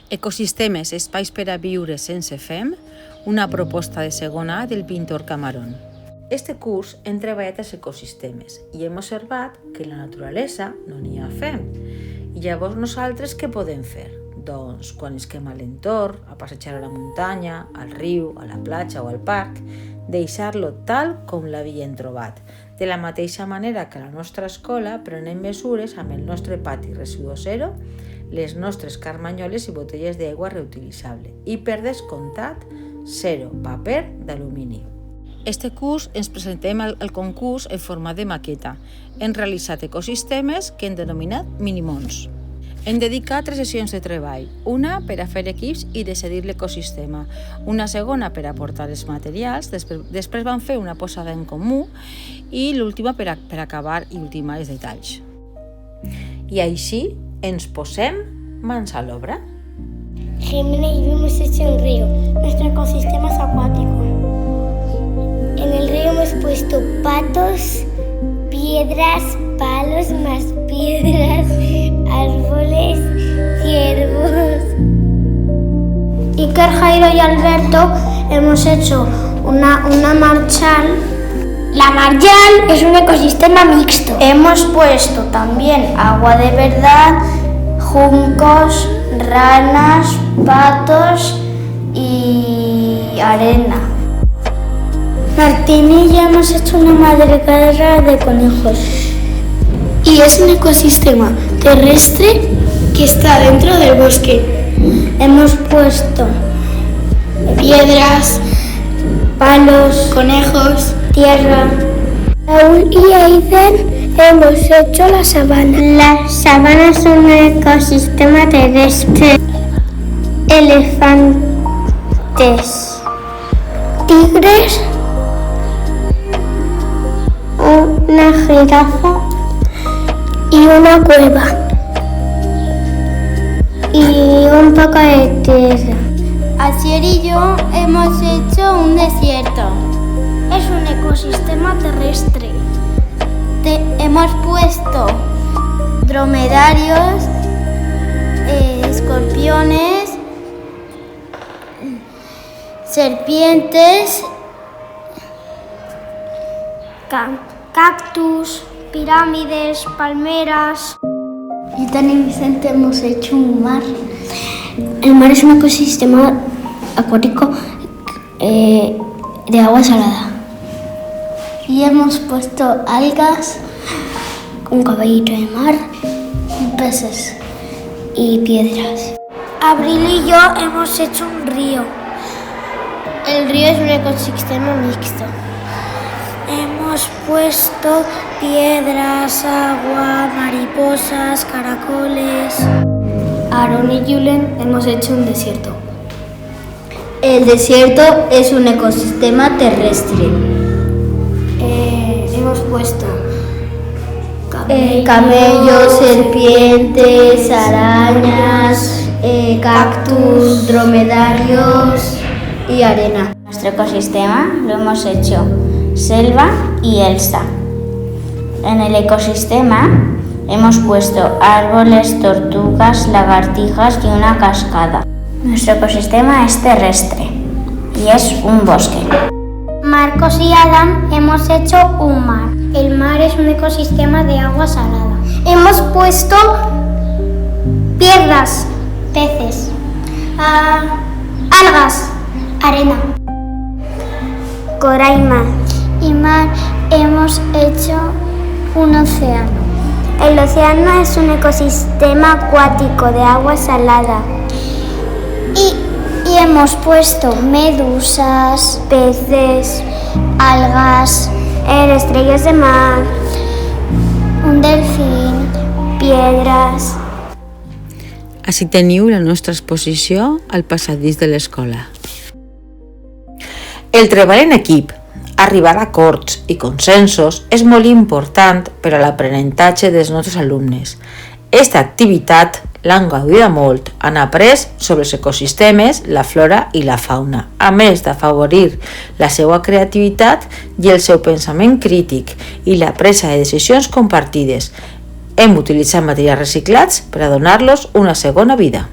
Ecosistemes, espais per a viure sense fem, una proposta de segona A del pintor Camarón. Este curs hem treballat els ecosistemes i hem observat que en la naturalesa no n'hi ha fem. I llavors nosaltres què podem fer? Doncs quan esquem a l'entorn, a passejar a la muntanya, al riu, a la platja o al parc, deixar-lo tal com l'havien trobat. De la mateixa manera que a la nostra escola prenem mesures amb el nostre pati residu zero, les nostres carmanyoles i botelles d'aigua reutilitzable i, per descomptat, zero paper d'alumini. Este curs ens presentem al concurs en format de maqueta. Hem realitzat ecosistemes que hem denominat minimons. Hem dedicat 3 sessions de treball, una per a fer equips i decidir l'ecosistema, una segona per a aportar els materials, després vam fer una posada en comú i l'última per acabar i ultimar els detalls. I així ens posem mans a l'obra. Jimena y yo hemos hecho un río. Nuestro ecosistema es acuático. En el río hemos puesto patos, piedras, palos, más piedras, árboles, ciervos. Iker, Jairo y Alberto hemos hecho una marchal. La marchal es un ecosistema mixto. Hemos puesto también agua de verdad, juncos, ranas, patos y arena. Martín y yo hemos hecho una madriguera de conejos. Y es un ecosistema terrestre que está dentro del bosque. Hemos puesto piedras, palos, conejos, tierra. Raúl y Aiden hemos hecho la sabana. La sabana es un ecosistema terrestre. Elefantes, tigres, una jirafa y una cueva. Y un poco de tierra. Asier y yo hemos hecho un desierto. Es un ecosistema terrestre. Hemos puesto dromedarios, escorpiones, serpientes, cactus, pirámides, palmeras. Y Tani y Vicente hemos hecho un mar. El mar es un ecosistema acuático de agua salada. Y hemos puesto algas, un caballito de mar, peces y piedras. Abril y yo hemos hecho un río. El río es un ecosistema mixto. Hemos puesto piedras, agua, mariposas, caracoles. Aaron y Julen hemos hecho un desierto. El desierto es un ecosistema terrestre. Hemos puesto camellos, serpientes, arañas, cactus, dromedarios y arena. Nuestro ecosistema lo hemos hecho selva y Elsa. En el ecosistema hemos puesto árboles, tortugas, lagartijas y una cascada. Nuestro ecosistema es terrestre y es un bosque. Marcos y Adam hemos hecho un mar. El mar es un ecosistema de agua salada. Hemos puesto piedras, peces, algas, arena. Coraima y Mar hemos hecho un océano. El océano es un ecosistema acuático de agua salada. Y hemos puesto medusas, peces, algas, estrellas de mar, un delfín, piedras. Així teniu la nostra exposició al passadís de l'escola. El treball en equip, arribar a acords i consensos és molt important per a l'aprenentatge dels nostres alumnes. Esta activitat l'han gaudida molt, han après sobre els ecosistemes, la flora i la fauna, a més d'afavorir la seva creativitat i el seu pensament crític i la presa de decisions compartides. Hem utilitzat materials reciclats per a donar-los una segona vida.